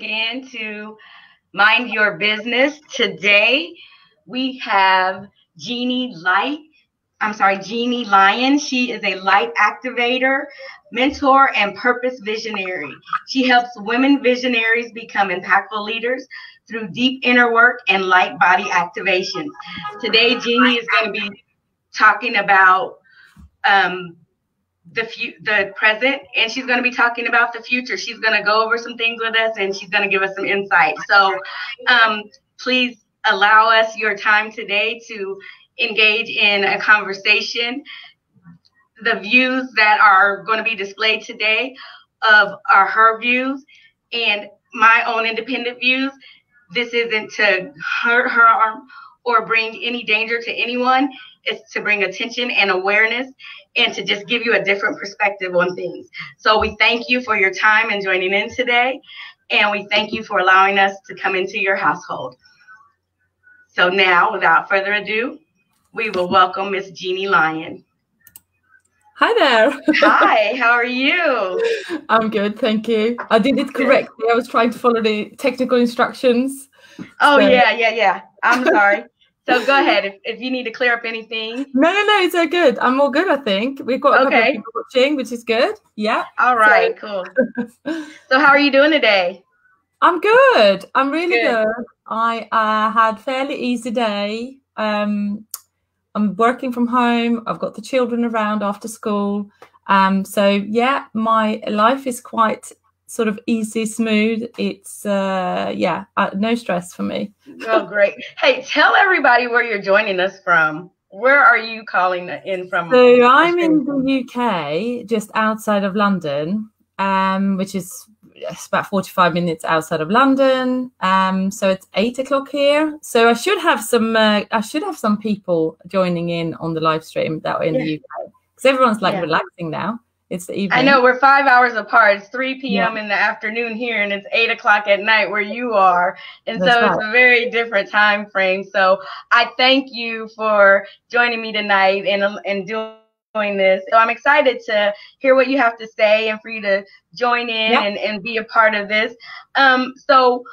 again to Mind Your Business. Today we have Jeannie Lyon. She is a light activator, mentor, and purpose visionary. She helps women visionaries become impactful leaders through deep inner work and light body activations. Today, Jeannie is going to be talking about the present, and she's going to be talking about the future. She's going to go over some things with us, and she's going to give us some insight. So please allow us your time today to engage in a conversation. The views that are going to be displayed today are her views and my own independent views. This isn't to hurt her or bring any danger to anyone. It's to bring attention and awareness and to just give you a different perspective on things. So we thank you for your time and joining in today. And we thank you for allowing us to come into your household. So now, without further ado, we will welcome Miss Jeannie Lyon. Hi there. Hi, how are you? I'm good, thank you. I did it correctly. I was trying to follow the technical instructions. Oh, so. Yeah. I'm sorry. So go ahead if you need to clear up anything. No, it's all good. I'm all good, I think. We've got a couple of people watching, which is good. Yeah. All right, cool. So how are you doing today? I'm good. I'm really good. I had a fairly easy day. I'm working from home. I've got the children around after school. So yeah, my life is quite sort of easy, smooth. It's no stress for me. Oh, great. Hey, tell everybody where you're joining us from. Where are you calling in from? So I'm in the UK, just outside of London, which is about 45 minutes outside of London. So it's 8 o'clock here. So I should have some people joining in on the live stream that are in the UK, because everyone's relaxing now. It's the evening. I know, we're 5 hours apart. It's 3 p.m. in the afternoon here, and it's 8 o'clock at night where you are. And That's right. It's a very different time frame. So I thank you for joining me tonight and doing this. So I'm excited to hear what you have to say and for you to join in and be a part of this. So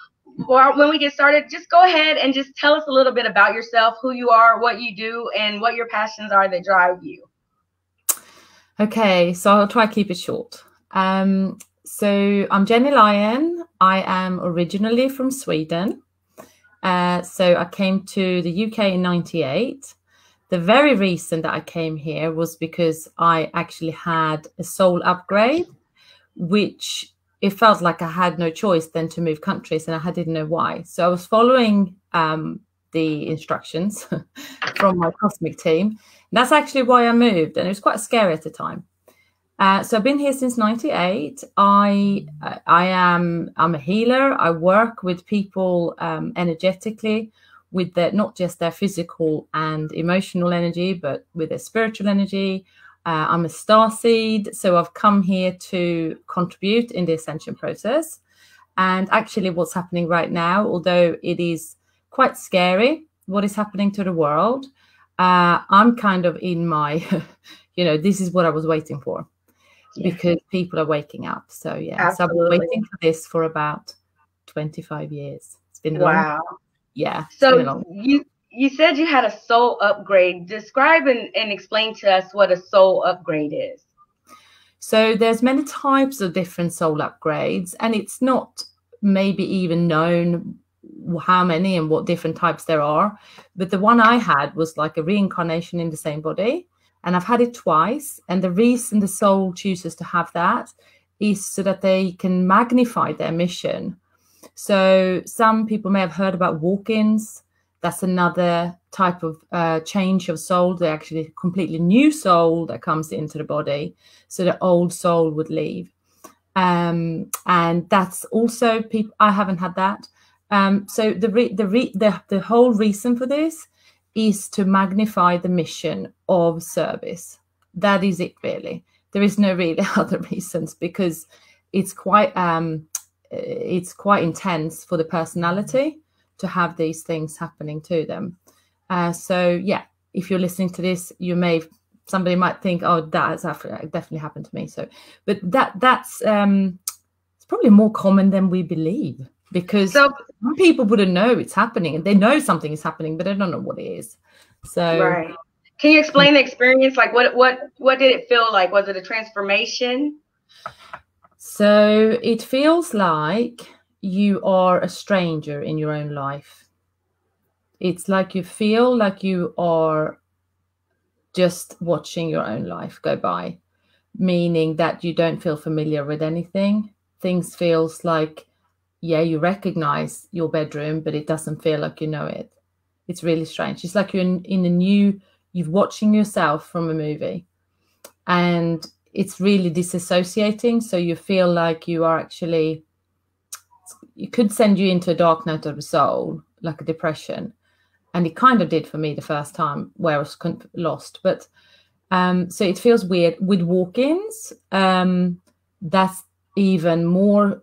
when we get started, just go ahead and just tell us a little bit about yourself, who you are, what you do, and what your passions are that drive you. Okay, so I'll try to keep it short. So I'm Jenny Lyon. I am originally from Sweden. So I came to the UK in '98. The very reason that I came here was because I actually had a soul upgrade, which it felt like I had no choice than to move countries, and I didn't know why. So I was following the instructions from my cosmic team. That's actually why I moved, and it was quite scary at the time. So I've been here since '98. I'm a healer. I work with people energetically, with not just their physical and emotional energy, but with their spiritual energy. I'm a starseed, so I've come here to contribute in the Ascension process. And actually what's happening right now, although it is quite scary, what is happening to the world, I'm kind of in my, this is what I was waiting for, because people are waking up. So yeah, so I've been waiting for this for about 25 years. It's been long. Yeah. So you said you had a soul upgrade. Describe and explain to us what a soul upgrade is. So there's many types of different soul upgrades, and it's not maybe even known how many and what different types there are. But the one I had was like a reincarnation in the same body, and I've had it twice. And the reason the soul chooses to have that is so that they can magnify their mission. So some people may have heard about walk-ins. That's another type of change of soul. They're actually a completely new soul that comes into the body. So the old soul would leave. And that's also people. I haven't had that. So the whole reason for this is to magnify the mission of service. That is it, really. There is no really other reasons, because it's quite intense for the personality to have these things happening to them. So yeah, if you're listening to this, somebody might think, oh, that has definitely happened to me. So, but that's it's probably more common than we believe. because some people wouldn't know it's happening, and they know something is happening, but they don't know what it is. So, right. Can you explain the experience? Like, what did it feel like? Was it a transformation? So it feels like you are a stranger in your own life. It's like you feel like you are just watching your own life go by, meaning that you don't feel familiar with anything. Things feels like, yeah, you recognize your bedroom, but it doesn't feel like you know it. It's really strange. It's like you're in a new, you're watching yourself from a movie, and it's really disassociating. So you feel like you are actually, it could send you into a dark night of the soul, like a depression. And it kind of did for me the first time, where I was lost. But so it feels weird with walk-ins. That's even more,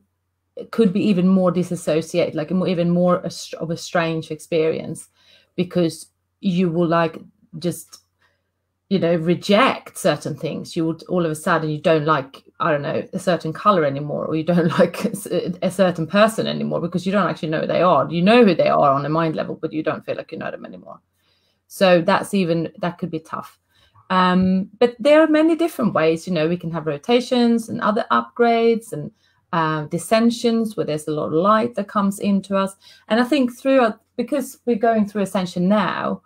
could be even more disassociated, like even more of a strange experience, because you will like just, you know, reject certain things. You would all of a sudden, you don't like, I don't know, a certain color anymore, or you don't like a certain person anymore, because you don't actually know who they are. You know who they are on a mind level, but you don't feel like you know them anymore. So that could be tough. But there are many different ways. You know, we can have rotations and other upgrades and dissensions, where there's a lot of light that comes into us. And I think because we're going through Ascension now,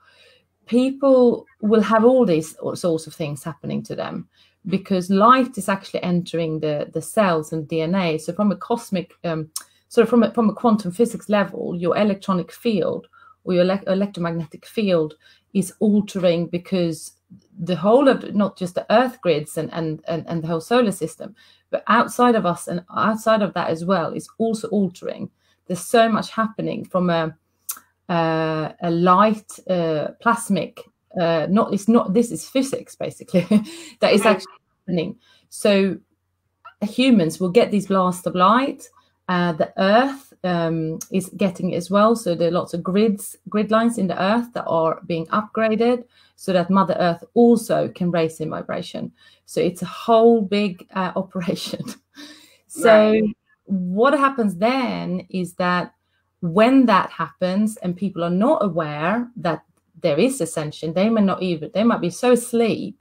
people will have all these sorts of things happening to them, because light is actually entering the cells and DNA. So from a cosmic, from a quantum physics level, your electronic field or your electromagnetic field is altering, because the whole of, not just the Earth grids and the whole solar system, but outside of us and outside of that as well, is also altering. There's so much happening from a light plasmic. This is physics basically that is actually happening. So humans will get these blasts of light. The Earth is getting it as well. So there are lots of grid lines in the Earth that are being upgraded, so that Mother Earth also can raise in vibration. So it's a whole big operation. So right. What happens then is that when that happens and people are not aware that there is ascension, they might be so asleep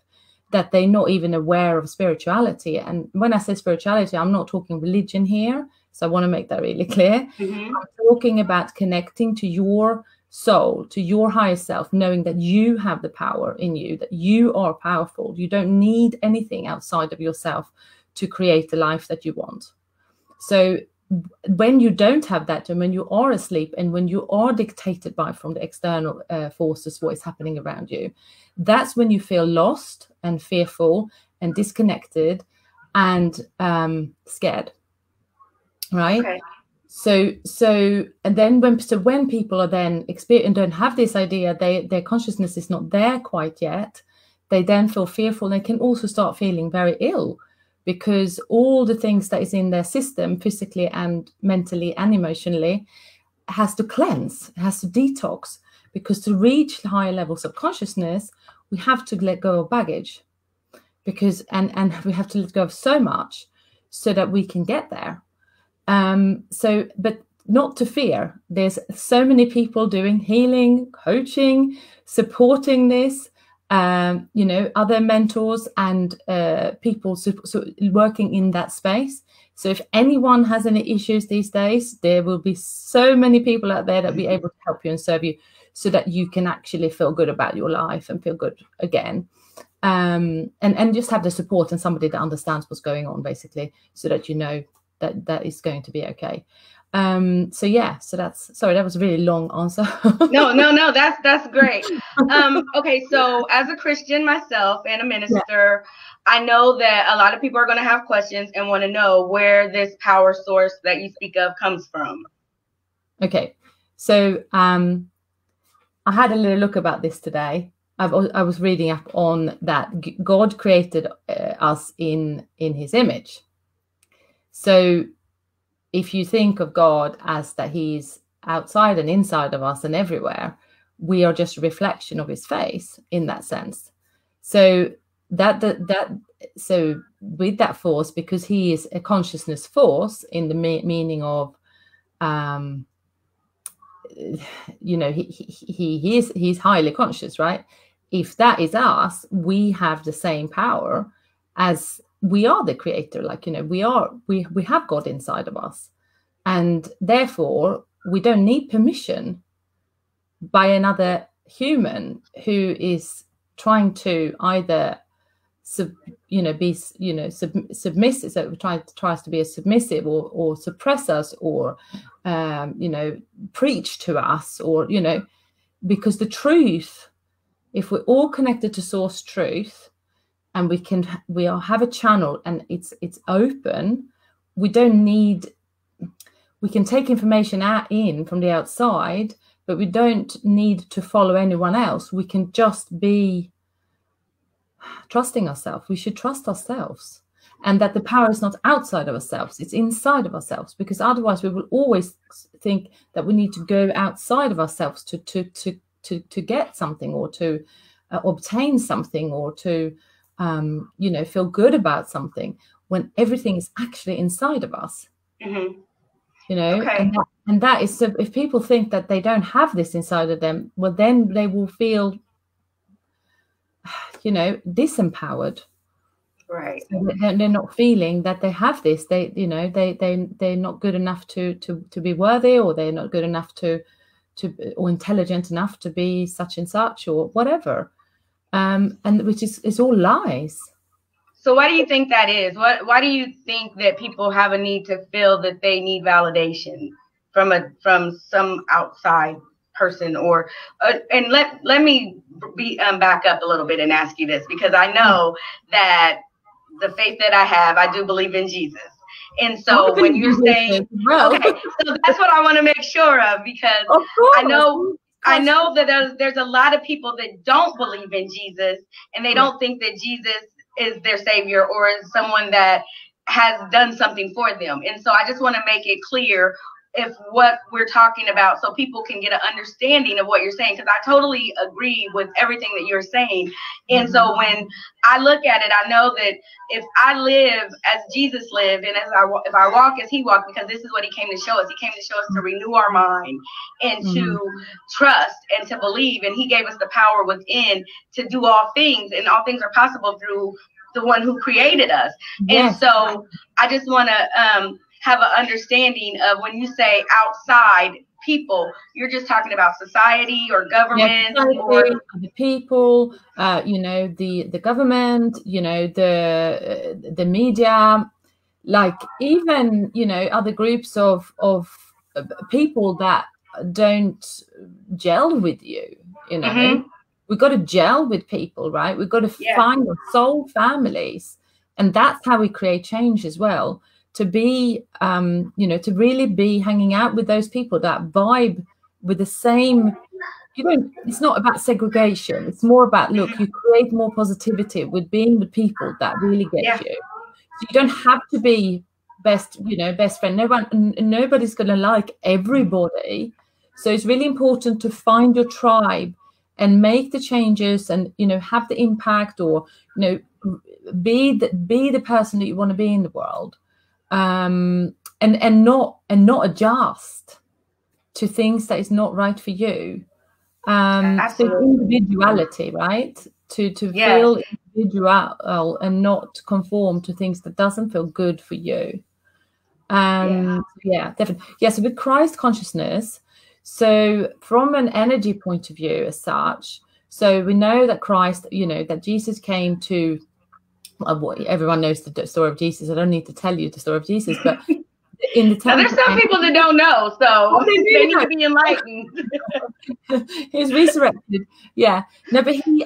that they're not even aware of spirituality. And when I say spirituality, I'm not talking religion here. So I want to make that really clear. Mm-hmm. I'm talking about connecting to your soul, to your higher self, knowing that you have the power in you, that you are powerful. You don't need anything outside of yourself to create the life that you want. So when you don't have that, and when you are asleep, and when you are dictated from the external forces, what is happening around you, that's when you feel lost and fearful and disconnected and scared, right? Okay. So and then when people are then and don't have this idea, their consciousness is not there quite yet, they then feel fearful. They can also start feeling very ill, because all the things that is in their system, physically and mentally and emotionally, has to cleanse, has to detox. Because to reach higher levels of consciousness, we have to let go of baggage, because and we have to let go of so much so that we can get there. But not to fear. There's so many people doing healing, coaching, supporting this. Other mentors and people working in that space. So if anyone has any issues these days, there will be so many people out there that will be able to help you and serve you, so that you can actually feel good about your life and feel good again. And just have the support and somebody that understands what's going on, basically, so that you know that is going to be okay. So that's, sorry, that was a really long answer. No, that's great. Okay, so as a Christian myself and a minister, I know that a lot of people are going to have questions and want to know where this power source that you speak of comes from. Okay, so I had a little look about this today. I was reading up on that God created us in his image. So if you think of God as that he's outside and inside of us and everywhere, we are just a reflection of his face in that sense. So so with that force, because he is a consciousness force in the meaning of you know, he's highly conscious, right? If that is us, we have the same power as we are the creator. Like, you know, we have God inside of us, and therefore we don't need permission by another human who is trying to either submissive, so tries to be a submissive, or suppress us, or preach to us, or because the truth, if we're all connected to source truth, and we have a channel and it's open, we can take information in from the outside, but we don't need to follow anyone else. We can just be trusting ourselves. We should trust ourselves, and that the power is not outside of ourselves, it's inside of ourselves, because otherwise we will always think that we need to go outside of ourselves to get something, or to obtain something, or to feel good about something, when everything is actually inside of us. Mm-hmm. Okay. And that is, so if people think that they don't have this inside of them, well, then they will feel disempowered. Right. So they're not feeling that they have this. They're not good enough to be worthy, or they're not good enough to or intelligent enough to be such and such, or whatever. And which is all lies. So why do you think that is? Why do you think that people have a need to feel that they need validation from some outside person? Or and let me back up a little bit and ask you this, because I know that the faith that I have, I do believe in Jesus. And so when you're saying, okay, so that's what I want to make sure of, because I know that there's a lot of people that don't believe in Jesus, and they don't think that Jesus is their savior, or is someone that has done something for them. And so I just want to make it clear if what we're talking about, so people can get an understanding of what you're saying, because I totally agree with everything that you're saying. And so when I look at it, I know that if I live as Jesus lived, and if I walk as he walked, because this is what he came to show us. He came to show us to renew our mind, and to trust, and to believe. And he gave us the power within to do all things, and all things are possible through the one who created us. Yes. And so I just want to have an understanding of, when you say outside people, you're just talking about society or government, or the people, the government, the media, like even other groups of people that don't gel with you. We've got to gel with people, right? We've got to find our soul families, and that's how we create change as well. To be, to really be hanging out with those people that vibe with the same, it's not about segregation. It's more about, look, you create more positivity with being with people that really get you. So you don't have to be best friend. Nobody's going to like everybody. So it's really important to find your tribe and make the changes, and, have the impact, or, be the person that you want to be in the world. And not adjust to things that is not right for you. So individuality, right? To feel individual and not conform to things that doesn't feel good for you. Definitely. So with Christ consciousness, so from an energy point of view as such, so we know that Christ, that Jesus came to, everyone knows the story of Jesus. I don't need to tell you the story of Jesus, but in the temple, there's some people that don't know, so they need to be enlightened. He's resurrected. Yeah. No, but he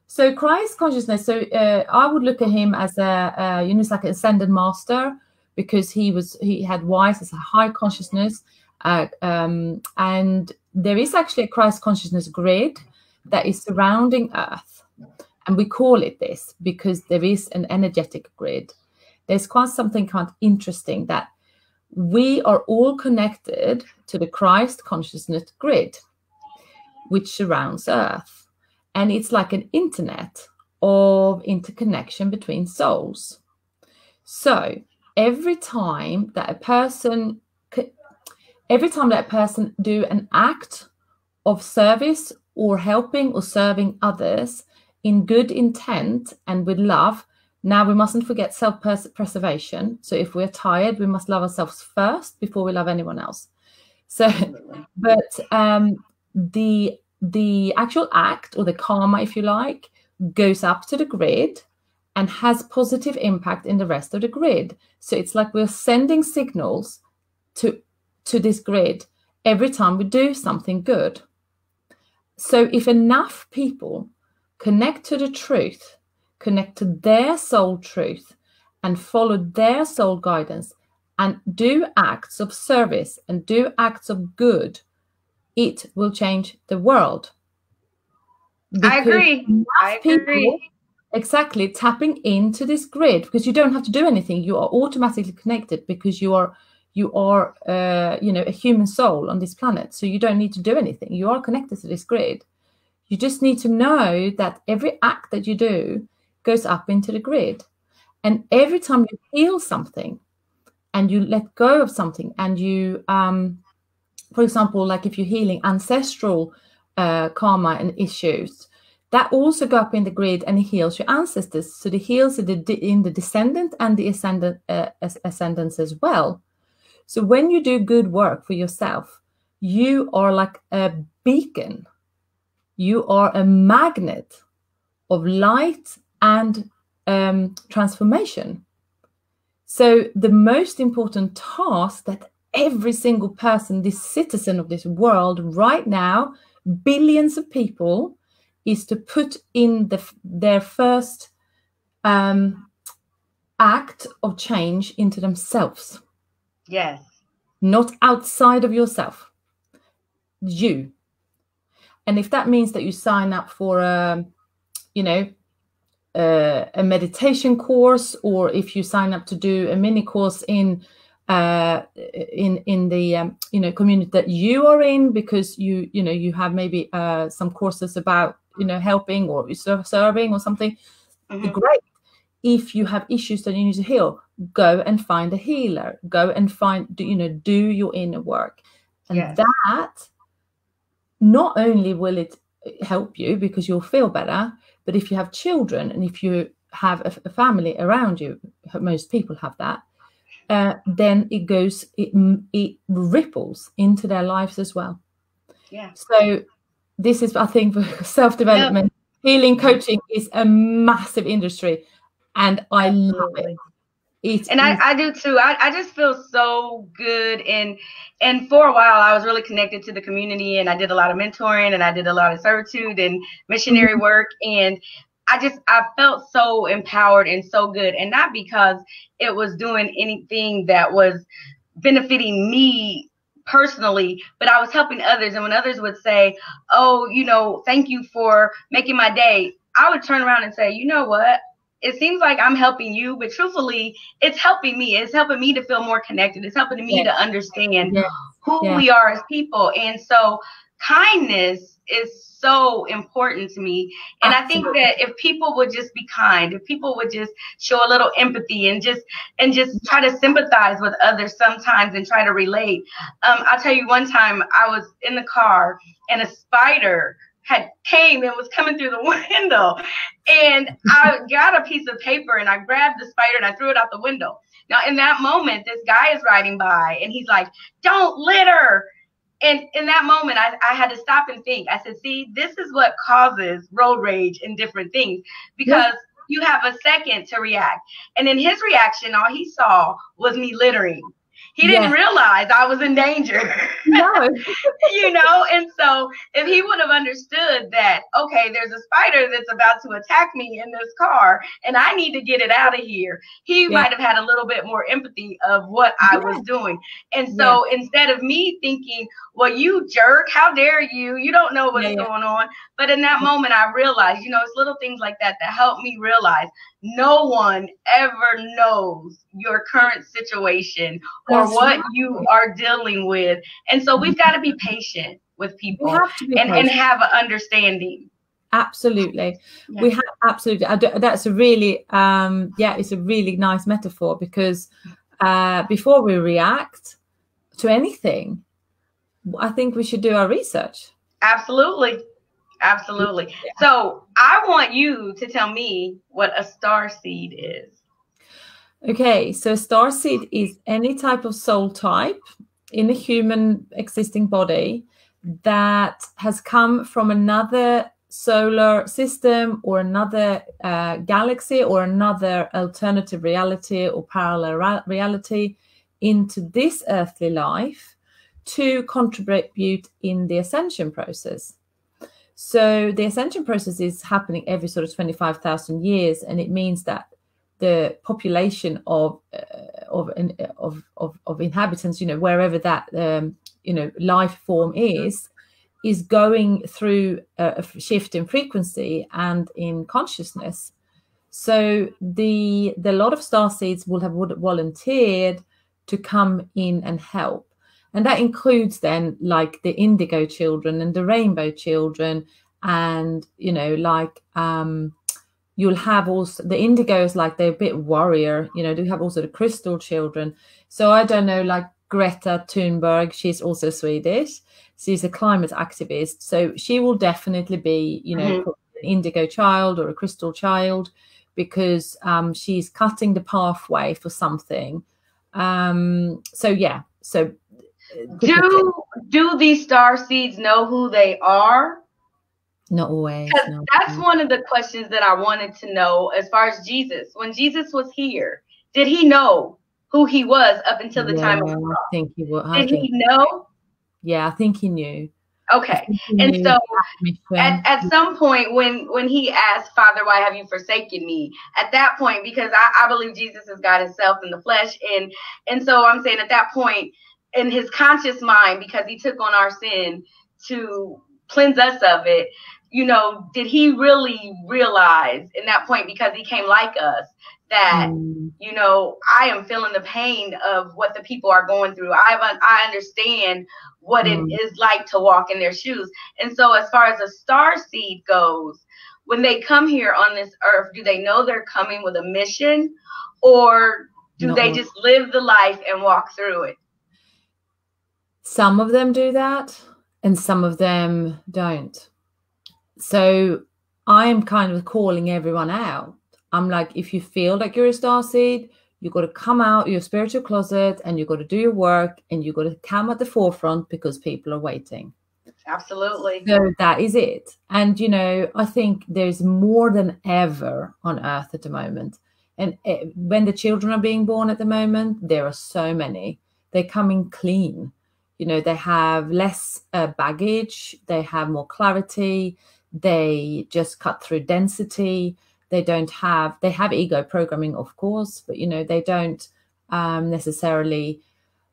so Christ consciousness. So I would look at him as it's like an ascended master, because he had wise as a high consciousness, and there is actually a Christ consciousness grid that is surrounding Earth. And we call it this because there is an energetic grid. There's quite something kind of interesting, that we are all connected to the Christ consciousness grid, which surrounds Earth. And it's like an internet of interconnection between souls. So every time that a person, every time that a person do an act of service or helping or serving others in good intent and with love, now we mustn't forget self-preservation. So if we're tired, we must love ourselves first before we love anyone else. So, but the actual act, or the karma, if you like, goes up to the grid and has positive impact in the rest of the grid. So it's like we're sending signals to this grid every time we do something good. So if enough people connect to the truth, connect to their soul truth, and follow their soul guidance, and do acts of service and do acts of good, it will change the world. I agree. People, exactly, tapping into this grid, because you don't have to do anything. You are automatically connected because you are a human soul on this planet. So you don't need to do anything. You are connected to this grid. You just need to know that every act that you do goes up into the grid. And every time you heal something and you let go of something, and you, for example, like if you're healing ancestral karma and issues, that also go up in the grid and it heals your ancestors. So it heals in the descendant and the ascendants as well. So when you do good work for yourself, you are like a beacon. You are a magnet of light and transformation. So the most important task that every single person, this citizen of this world right now, billions of people, is to put in their first act of change into themselves. Yes. Not outside of yourself. You. And if that means that you sign up for a meditation course, or if you sign up to do a mini course in the community that you are in, because you have maybe some courses about helping or serving or something, great. If you have issues that you need to heal, go and find a healer. Go and do your inner work, and that not only will it help you because you'll feel better, but if you have children and if you have a family around you, most people have that, then it ripples into their lives as well. Yeah. So this is, I think, for self-development, healing, coaching is a massive industry, and I love it. I do too. I just feel so good. And for a while, I was really connected to the community, and I did a lot of mentoring, and I did a lot of servitude and missionary work. And I felt so empowered and so good, and not because it was doing anything that was benefiting me personally, but I was helping others. And when others would say, oh, thank you for making my day, I would turn around and say, you know what? It seems like I'm helping you, but truthfully, it's helping me. It's helping me to feel more connected. It's helping me to understand who we are as people. And so kindness is so important to me. And I think that if people would just be kind, if people would just show a little empathy and just try to sympathize with others sometimes and try to relate. I'll tell you, one time I was in the car and a spider came and was coming through the window, and I got a piece of paper and I grabbed the spider and I threw it out the window. Now in that moment, this guy is riding by and he's like, "Don't litter." And in that moment, I had to stop and think. I said, see, this is what causes road rage and different things, because you have a second to react. And in his reaction, all he saw was me littering. He didn't realize I was in danger. No. And so if he would have understood that, okay, there's a spider that's about to attack me in this car and I need to get it out of here, he might have had a little bit more empathy of what I was doing. And so instead of me thinking, well, you jerk, how dare you? You don't know what's going on. But in that moment, I realized, it's little things like that help me realize no one ever knows your current situation or what you are dealing with. And so we've got to be patient with people and have an understanding. Absolutely. We have absolutely. That's a really, it's a really nice metaphor, because before we react to anything, I think we should do our research. Absolutely. Absolutely. Yeah. So I want you to tell me what a star seed is. Okay, so star seed is any type of soul type in a human existing body that has come from another solar system or another galaxy or another alternative reality or parallel reality into this earthly life to contribute in the ascension process. So the ascension process is happening every sort of 25,000 years, and it means that the population of inhabitants, wherever that life form is going through a shift in frequency and in consciousness. So the lot of star seeds would have volunteered to come in and help. And that includes then like the indigo children and the rainbow children. And, you'll have also the indigos, like they're a bit warrior, they have also the crystal children. So I don't know, like Greta Thunberg, she's also Swedish. She's a climate activist. So she will definitely be, an indigo child or a crystal child, because she's cutting the pathway for something. So yeah. So do these star seeds know who they are? Not always. No. That's one of the questions that I wanted to know as far as Jesus. When Jesus was here, did he know who he was up until the time of the cross? I think he would. Did he know? Yeah, I think he knew. Okay. And so at some point when he asked, Father, why have you forsaken me? At that point, because I believe Jesus is God himself in the flesh. And so I'm saying at that point in his conscious mind, because he took on our sin to cleanse us of it, did he really realize in that point, because he came like us, that, I am feeling the pain of what the people are going through. I understand what it is like to walk in their shoes. And so as far as a star seed goes, when they come here on this earth, do they know they're coming with a mission, or do they just live the life and walk through it? Some of them do that and some of them don't. So I'm kind of calling everyone out. I'm like, if you feel like you're a star seed, you've got to come out your spiritual closet and you've got to do your work and you've got to come at the forefront because people are waiting. Absolutely. So that is it. And, I think there's more than ever on earth at the moment. And when the children are being born at the moment, there are so many. They're coming clean. They have less baggage. They have more clarity. They just cut through density. They have ego programming, of course, but, they don't necessarily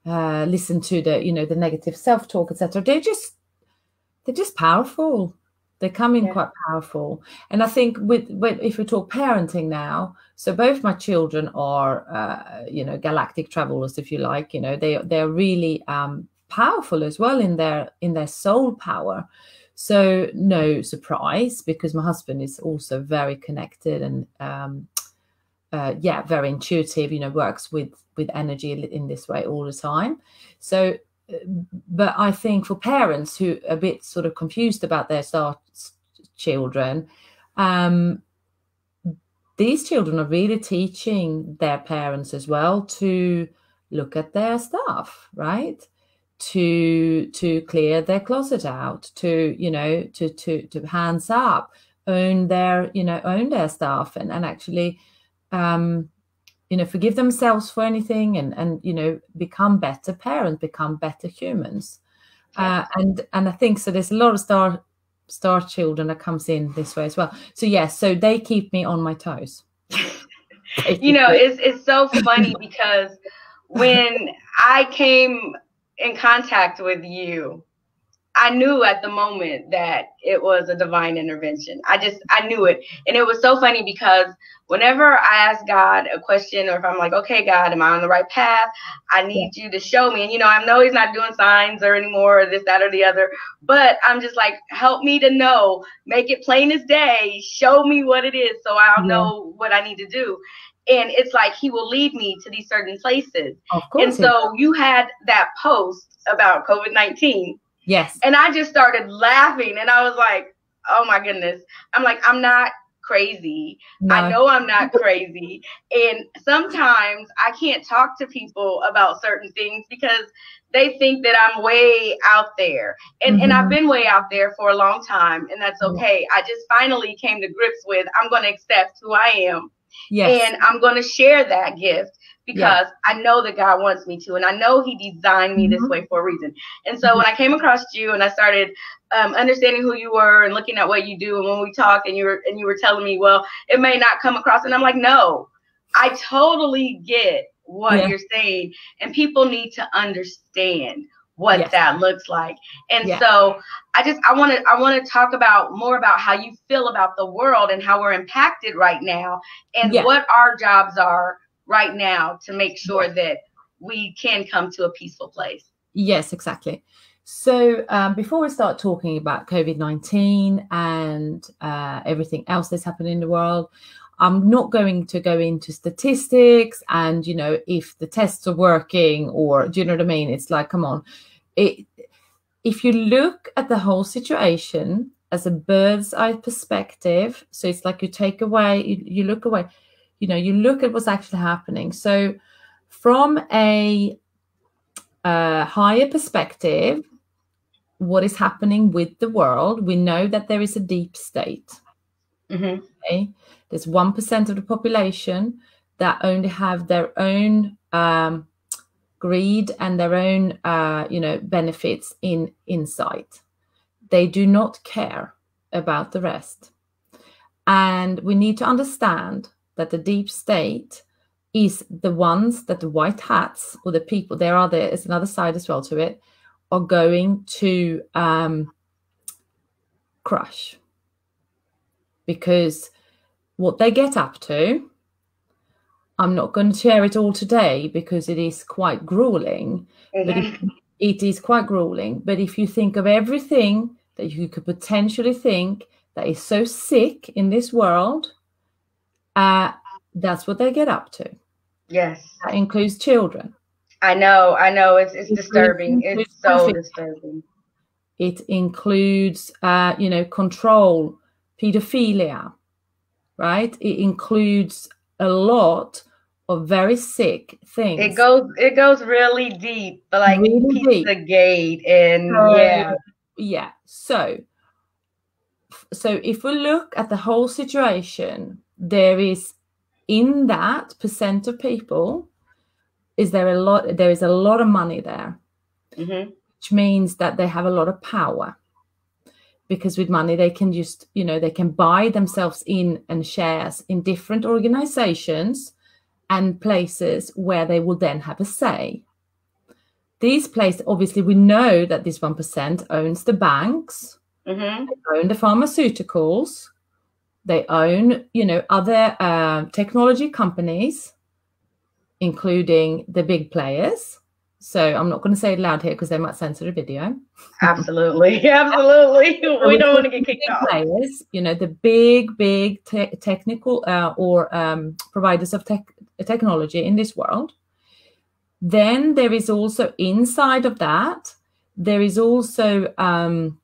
listen to the negative self-talk, etc. They're just powerful. They come in quite powerful. And I think if we talk parenting now, so both my children are, galactic travelers, if you like, they're really powerful as well in their soul power. So no surprise, because my husband is also very connected and very intuitive, works with energy in this way all the time. So but I think for parents who are a bit sort of confused about their star children, these children are really teaching their parents as well to look at their stuff, right? To clear their closet out, to hands up, own their stuff, and actually forgive themselves for anything, and become better parents, become better humans. And I think so there's a lot of star children that comes in this way as well. So yes, so they keep me on my toes. It's so funny because when I came in contact with you, I knew at the moment that it was a divine intervention. I knew it. And it was so funny because whenever I ask God a question, or if I'm like, okay, God, am I on the right path? I need you to show me. And, I know he's not doing signs or anymore, or this, that, or the other. But I'm just like, help me to know, make it plain as day. Show me what it is so I'll know what I need to do. And it's like he will lead me to these certain places. Of course. And so you had that post about COVID-19. Yes. And I just started laughing, and I was like, oh my goodness. I'm like, I'm not crazy. No. I know I'm not crazy. And sometimes I can't talk to people about certain things because they think that I'm way out there. And I've been way out there for a long time, and that's okay. I just finally came to grips with, I'm going to accept who I am. Yes. And I'm going to share that gift because I know that God wants me to, and I know he designed me this way for a reason. And so when I came across you and I started understanding who you were and looking at what you do, and when we talked and you were telling me, well, it may not come across, and I'm like, no, I totally get what you're saying, and people need to understand what that looks like. And so I want to talk about more about how you feel about the world and how we're impacted right now, and what our jobs are right now to make sure that we can come to a peaceful place. Yes, exactly. So before we start talking about COVID-19 and everything else that's happening in the world, I'm not going to go into statistics and, you know, if the tests are working, or do you know what I mean? It's like, come on. If you look at the whole situation as a bird's eye perspective, so it's like you take away, you look away, you know, you look at what's actually happening. So from a higher perspective, what is happening with the world, we know that there is a deep state. Okay? There's 1% of the population that only have their own greed and their own, you know, benefits in sight. They do not care about the rest. And we need to understand that the deep state is the ones that the white hats, or the people, there's another side as well to it, are going to crush. Because what they get up to, I'm not going to share it all today because it is quite grueling. But it is quite grueling. But if you think of everything that you could potentially think that is so sick in this world, that's what they get up to. Yes. That includes children. I know. It's disturbing. It's so disturbing. It includes, you know, control, pedophilia, right? It includes a lot of very sick things. It goes really deep, like really Pizzagate and yeah. So if we look at the whole situation, there is, in that percent of people, there is a lot of money there, which means that they have a lot of power. Because with money, they can just, you know, they can buy themselves in and shares in different organizations and places where they will then have a say. These places, obviously, we know that this 1% owns the banks, they own the pharmaceuticals, they own, you know, other technology companies, including the big players. So I'm not going to say it loud here because they might censor the video. Absolutely. Absolutely. We don't want to get kicked off. Players, you know, the big technical or providers of technology in this world. Then there is also, inside of that, there is also an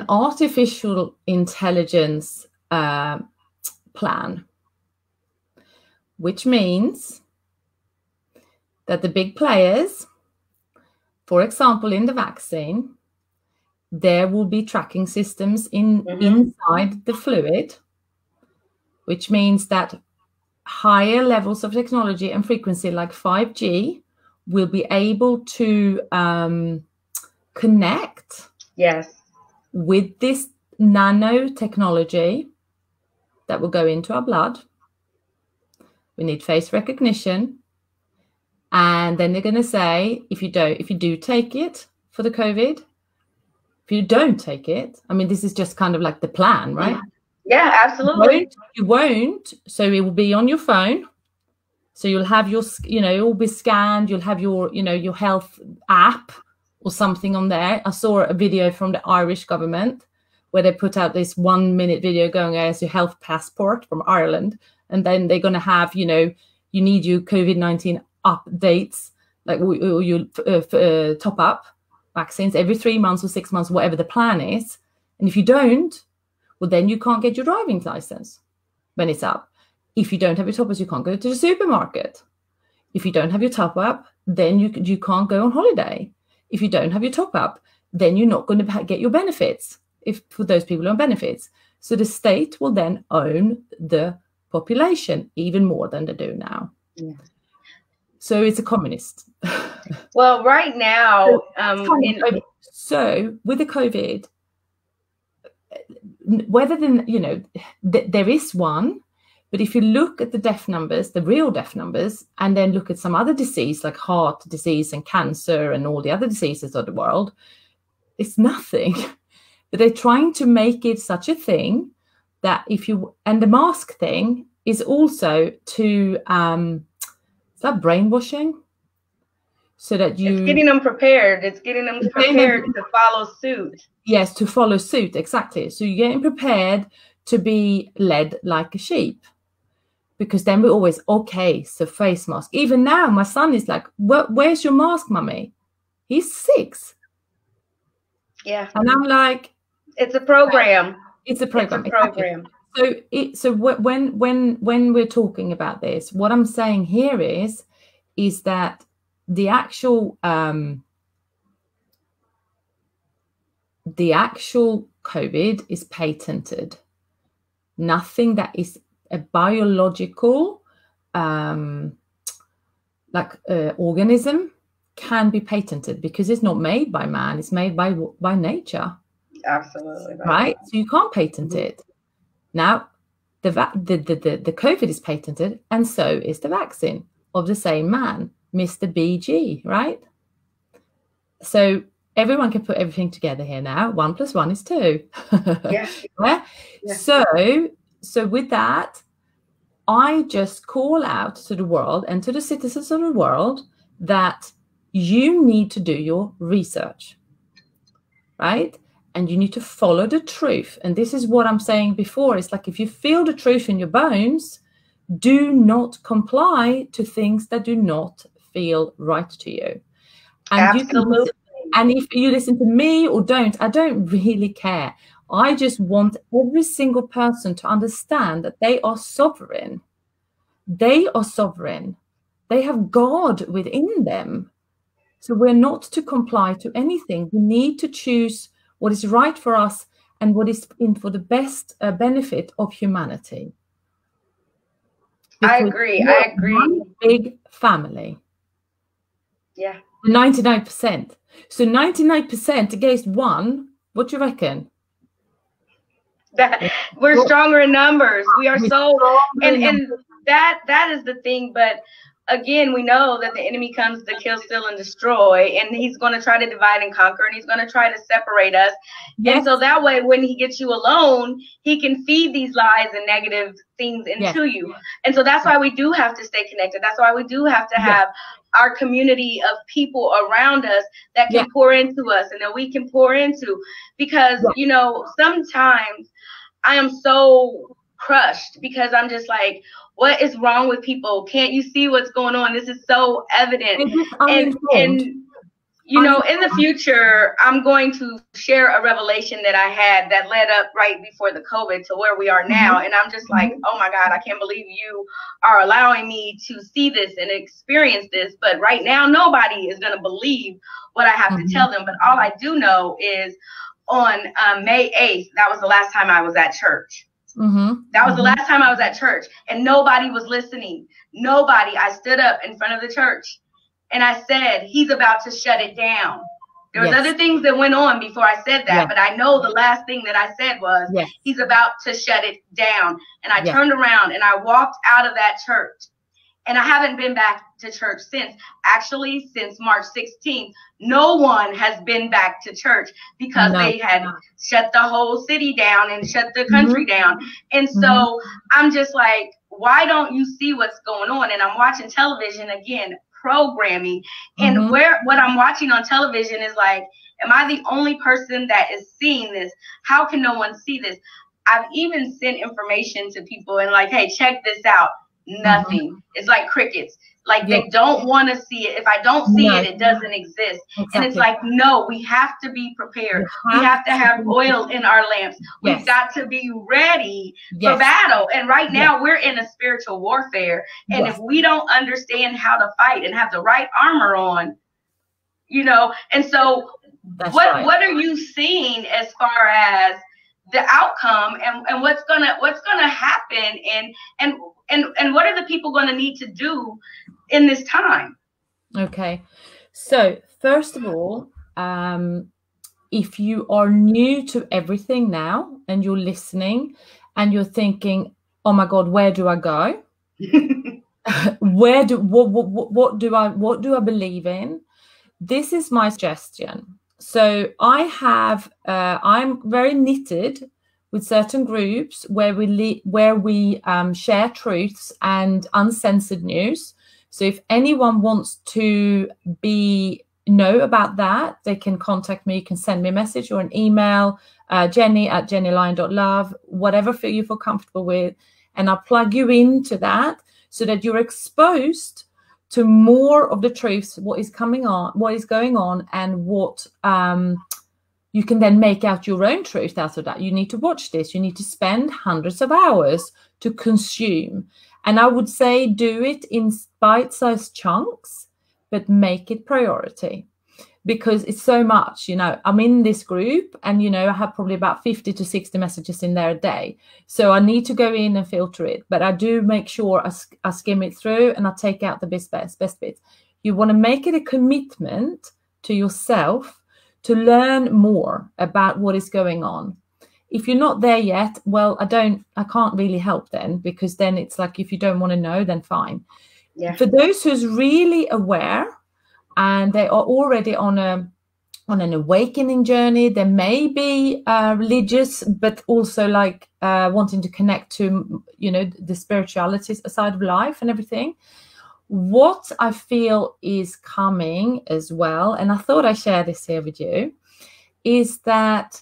artificial intelligence plan, which means that the big players, for example, in the vaccine, there will be tracking systems inside the fluid, which means that higher levels of technology and frequency like 5G will be able to connect with this nanotechnology that will go into our blood. We need face recognition. And then they're going to say, if you do take it for the COVID, if you don't take it, I mean, this is just kind of like the plan, right? Yeah, absolutely. You won't. So it will be on your phone. So you'll have your, you know, it will be scanned. You'll have your, you know, your health app or something on there. I saw a video from the Irish government where they put out this 1-minute video going as your health passport from Ireland. and then they're going to have, you know, you need your COVID-19 updates, like or your top up vaccines every 3 months or 6 months, whatever the plan is. And if you don't, well, then you can't get your driving license when it's up. If you don't have your top ups, you can't go to the supermarket. If you don't have your top up, then you can't go on holiday. If you don't have your top up, then you're not going to get your benefits, if for those people on benefits. So the state will then own the population even more than they do now. Yeah. So it's a communist. Well, right now, so with the COVID, whether then, you know, there is one, but if you look at the death numbers, the real death numbers, and then look at some other disease like heart disease and cancer and all the other diseases of the world, it's nothing. But they're trying to make it such a thing that if you, and the mask thing is also to, is that brainwashing? So that it's getting them prepared. It's getting them prepared to follow suit. Yes, to follow suit, exactly. So you're getting prepared to be led like a sheep. Because then we're always, okay, so face mask. Even now, my son is like, where's your mask, mummy? He's 6. Yeah. And I'm like, it's a program. It's a program. It's a program. Exactly. So when we're talking about this, what I'm saying here is that the actual COVID is patented. Nothing that is a biological organism can be patented, because it's not made by man, it's made by nature. Absolutely right. So you can't patent it. Now the COVID is patented, and so is the vaccine of the same man, Mr. BG, right? So everyone can put everything together here now. 1 + 1 is 2. Yeah. Yeah? Yeah. So with that, I just call out to the world and to the citizens of the world that you need to do your research, right? And you need to follow the truth. And this is what I'm saying before. It's like, if you feel the truth in your bones, do not comply to things that do not feel right to you. And absolutely. And if you listen to me or don't, I don't really care. I just want every single person to understand that they are sovereign. They are sovereign. They have God within them. So we're not to comply to anything. We need to choose what is right for us and what is for the best benefit of humanity. Because I agree. One big family. Yeah. 99%. So 99% against 1. What do you reckon? That we're stronger in numbers. We are so, and that is the thing. But again, we know that the enemy comes to kill, steal, and destroy, and he's going to try to divide and conquer, and he's going to try to separate us. Yes. And so that way, when he gets you alone, he can feed these lies and negative things into you. And so that's why we do have to stay connected. That's why we do have to have our community of people around us that can pour into us and that we can pour into. Because, you know, sometimes I am so crushed because I'm just like, what is wrong with people? Can't you see what's going on? This is so evident. And you know, in the future, I'm going to share a revelation that I had that led up right before the COVID to where we are now. And I'm just like, oh my God, I can't believe you are allowing me to see this and experience this. But right now, nobody is going to believe what I have to tell them. But all I do know is on May 8th, that was the last time I was at church. That was the last time I was at church, and nobody was listening. Nobody. I stood up in front of the church and I said, he's about to shut it down. There was other things that went on before I said that, but I know the last thing that I said was, he's about to shut it down. And I turned around and I walked out of that church. And I haven't been back to church since. Actually, since March 16th, no one has been back to church because they had shut the whole city down and shut the country down. And so I'm just like, why don't you see what's going on? And I'm watching television again, programming. And what I'm watching on television is like, am I the only person that is seeing this? How can no one see this? I've even sent information to people and like, hey, check this out. Nothing. It's like crickets. Like they don't want to see it. If I don't see it, it doesn't exist. Exactly. And it's like, no, we have to be prepared. We have to have oil in our lamps. We've got to be ready for battle. And right now we're in a spiritual warfare. And if we don't understand how to fight and have the right armor on, you know, and so what are you seeing as far as the outcome and what's gonna happen and what are the people going to need to do in this time? Okay, so first of all, if you are new to everything now and you're listening and you're thinking, oh my God, where do I go? What do I believe in? This is my suggestion. So I'm very knitted with certain groups where we share truths and uncensored news. So if anyone wants to know about that, they can contact me. You can send me a message or an email, jenny@jennylyon.love, whatever you feel comfortable with. And I'll plug you into that so that you're exposed to more of the truths, what is going on, and what you can then make out your own truth out of that. You need to watch this. You need to spend hundreds of hours to consume. And I would say do it in bite-sized chunks, but make it priority. Because it's so much, you know, I'm in this group and, you know, I have probably about 50 to 60 messages in there a day. So I need to go in and filter it. But I do make sure I skim it through and I take out the best bits. You want to make it a commitment to yourself to learn more about what is going on. If you're not there yet, well, I can't really help then, because then it's like, if you don't want to know, then fine. Yeah. For those who's really aware and they are already on an awakening journey, they may be religious, but also like wanting to connect to, you know, the spirituality side of life and everything. What I feel is coming as well, and I thought I'd share this here with you, is that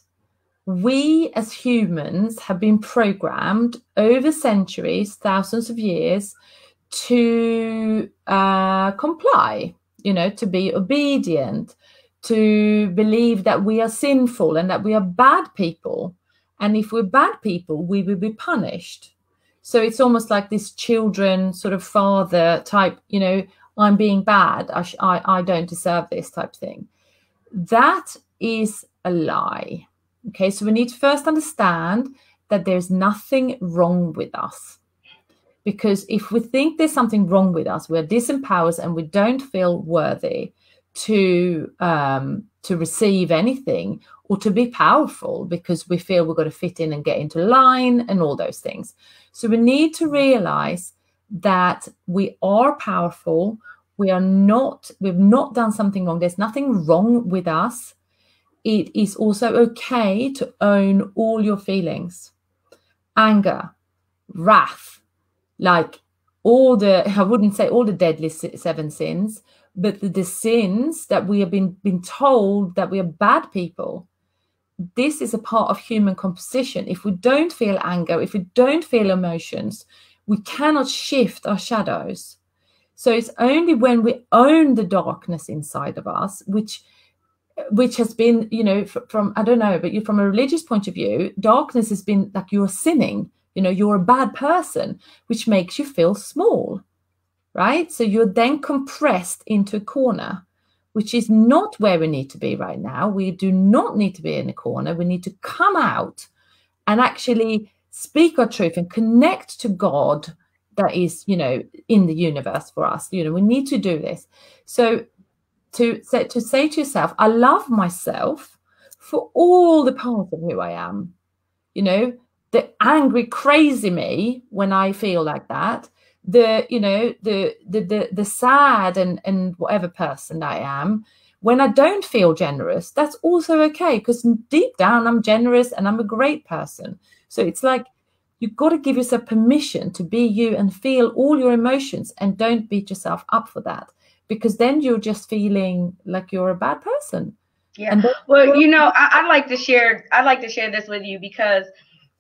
we as humans have been programmed over centuries, thousands of years, to comply, you know, to be obedient, to believe that we are sinful and that we are bad people. And if we're bad people, we will be punished. So it's almost like this children sort of father type, you know, I'm being bad, I don't deserve this type thing. That is a lie. Okay, so we need to first understand that there's nothing wrong with us. Because if we think there's something wrong with us, we're disempowered and we don't feel worthy to receive anything or to be powerful, because we feel we've got to fit in and get into line and all those things. So we need to realize that we are powerful. We've not done something wrong. There's nothing wrong with us. It is also okay to own all your feelings, anger, wrath, like I wouldn't say all the deadly 7 sins, but the sins that we have been told that we are bad people. This is a part of human composition. If we don't feel anger, if we don't feel emotions, we cannot shift our shadows. So it's only when we own the darkness inside of us, which has been, you know, from I don't know, but from a religious point of view, darkness has been like you're sinning, you know, you're a bad person, which makes you feel small, right? So you're then compressed into a corner, which is not where we need to be right now. We do not need to be in a corner. We need to come out and actually speak our truth and connect to God that is, you know, in the universe for us. You know, we need to do this. So to say to yourself, I love myself for all the parts of who I am. You know, the angry, crazy me when I feel like that. The sad and whatever person I am, when I don't feel generous, that's also okay, because deep down I'm generous and I'm a great person. So it's like you've got to give yourself permission to be you and feel all your emotions, and don't beat yourself up for that, because then you're just feeling like you're a bad person. Yeah. Well, you know, I'd like to share this with you, because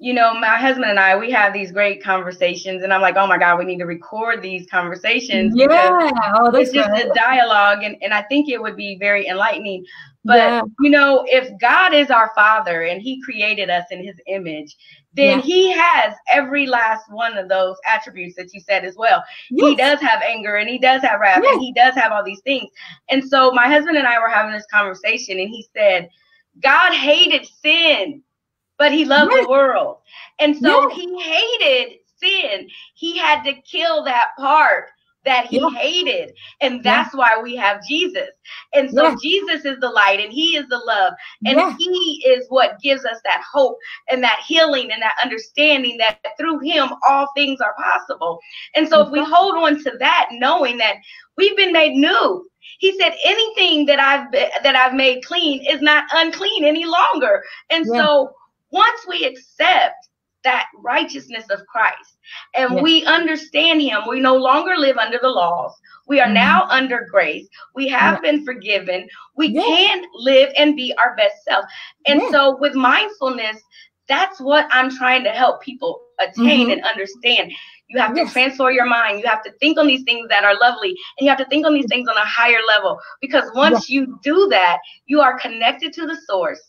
you know, my husband and I, we have these great conversations, and I'm like, oh my God, we need to record these conversations because it's just a dialogue, and I think it would be very enlightening. But, you know, if God is our Father and he created us in his image, then he has every last one of those attributes that you said as well. He does have anger, and he does have wrath, and he does have all these things. And so my husband and I were having this conversation, and he said, God hated sin, but he loved the world. And so he hated sin. He had to kill that part that he hated. And that's why we have Jesus. And so Jesus is the light, and he is the love. And he is what gives us that hope and that healing and that understanding that through him, all things are possible. And so if we hold on to that, knowing that we've been made new, he said, anything that I've made clean is not unclean any longer. And so once we accept that righteousness of Christ and we understand him, we no longer live under the laws. We are now under grace. We have been forgiven. We can live and be our best self. And so with mindfulness, that's what I'm trying to help people attain and understand. You have to transform your mind. You have to think on these things that are lovely, and you have to think on these things on a higher level, because once you do that, you are connected to the source.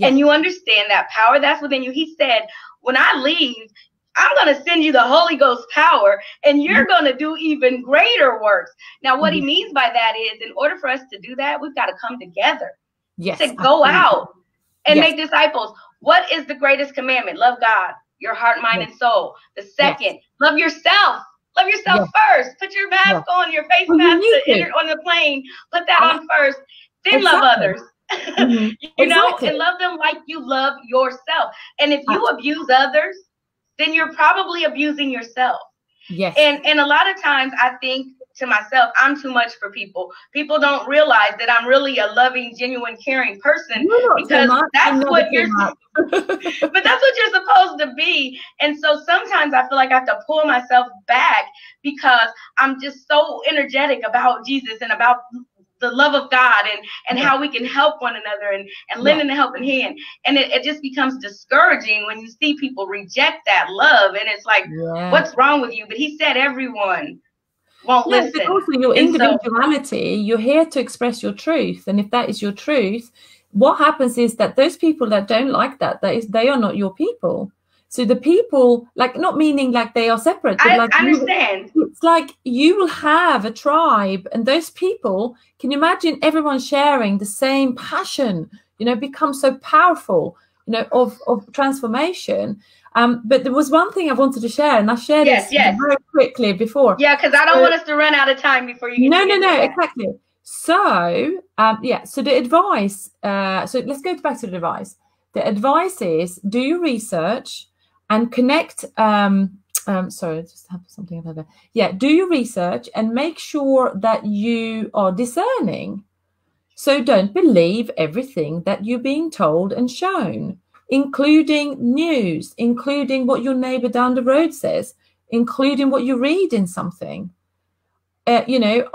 And you understand that power that's within you. He said, when I leave, I'm going to send you the Holy Ghost power, and you're going to do even greater works. Now, what he means by that is, in order for us to do that, we've got to come together. To go out and make disciples. What is the greatest commandment? Love God, your heart, mind, and soul. The second, love yourself. Love yourself first. Put your mask on, your face mask on the plane. Put that on first. Then love others. You know, and love them like you love yourself. And if you abuse others, then you're probably abusing yourself. And a lot of times I think to myself, I'm too much for people. People don't realize that I'm really a loving, genuine, caring person, because that's what you're but that's what you're supposed to be. And so sometimes I feel like I have to pull myself back, because I'm just so energetic about Jesus and about the love of God and how we can help one another and lending a helping hand. And it just becomes discouraging when you see people reject that love. And it's like, what's wrong with you? But he said everyone won't listen. But also your individuality, you're here to express your truth. And if that is your truth, what happens is that those people that don't like that, they are not your people. So the people, like, not meaning like they are separate, but like, I understand. It's like you will have a tribe, and those people, can you imagine everyone sharing the same passion, you know, becomes so powerful, you know, of transformation. But there was one thing I wanted to share, and I shared this very quickly before. Yeah, because I don't want us to run out of time before you get No, exactly. So, so the advice, so let's go back to the advice. The advice is, do your research and connect, sorry, I just have something over there. Yeah, do your research and make sure that you are discerning. So don't believe everything that you're being told and shown, including news, including what your neighbor down the road says, including what you read in something. You know,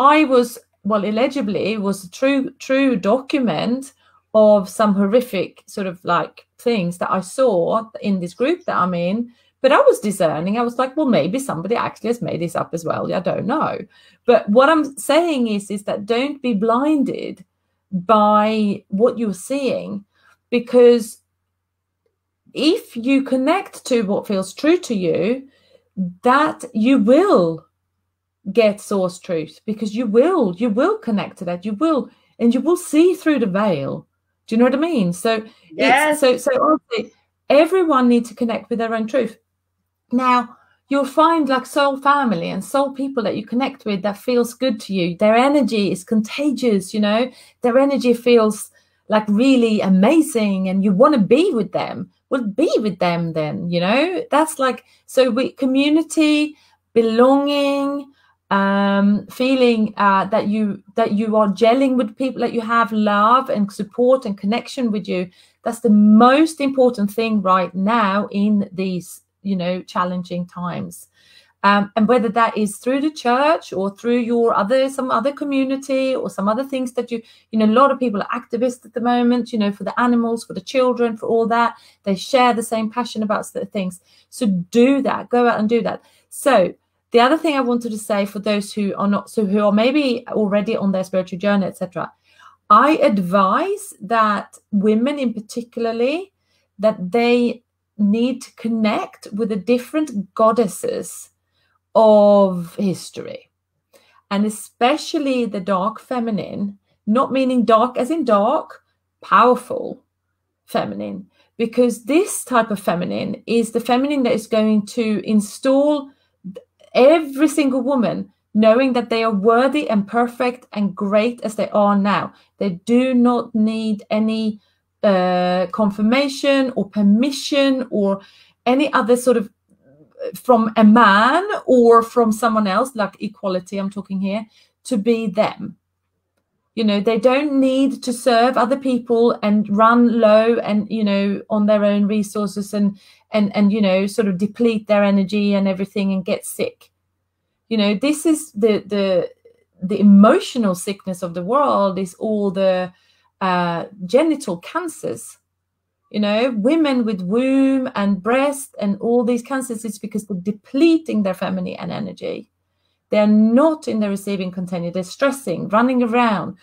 allegedly it was a true document of some horrific sort of like things that I saw in this group that I'm in. But I was discerning. I was like, well, maybe somebody actually has made this up as well. I don't know. But what I'm saying is that don't be blinded by what you're seeing, because if you connect to what feels true to you, that you will get source truth, because you will connect to that. You will see through the veil. Do you know what I mean? So so honestly, everyone needs to connect with their own truth. Now, you'll find like soul family and soul people that you connect with that feels good to you. Their energy is contagious, you know. Their energy feels like really amazing and you want to be with them. Well, be with them then, you know. That's like, so community, belonging, feeling that you are gelling with people, that you have love and support and connection with you. That's the most important thing right now in these, you know, challenging times. And whether that is through the church or through some other community or some other things that a lot of people are activists at the moment, for the animals, for the children, for all that. They share the same passion about things. So do that. Go out and do that. So the other thing I wanted to say for those who are maybe already on their spiritual journey, etc., I advise that women in particularly, that they need to connect with the different goddesses of history, and especially the dark feminine, not meaning dark as in dark, powerful feminine, because this type of feminine is the feminine that is going to install every single woman knowing that they are worthy and perfect and great as they are now. They do not need any confirmation or permission or any other sort of from a man or from someone else, like equality I'm talking here, to be them. They don't need to serve other people and run low and on their own resources and sort of deplete their energy and everything and get sick. This is the emotional sickness of the world, is all the genital cancers. Women with womb and breast and all these cancers, it's because they're depleting their feminine energy. They're not in the receiving container. They're stressing, running around,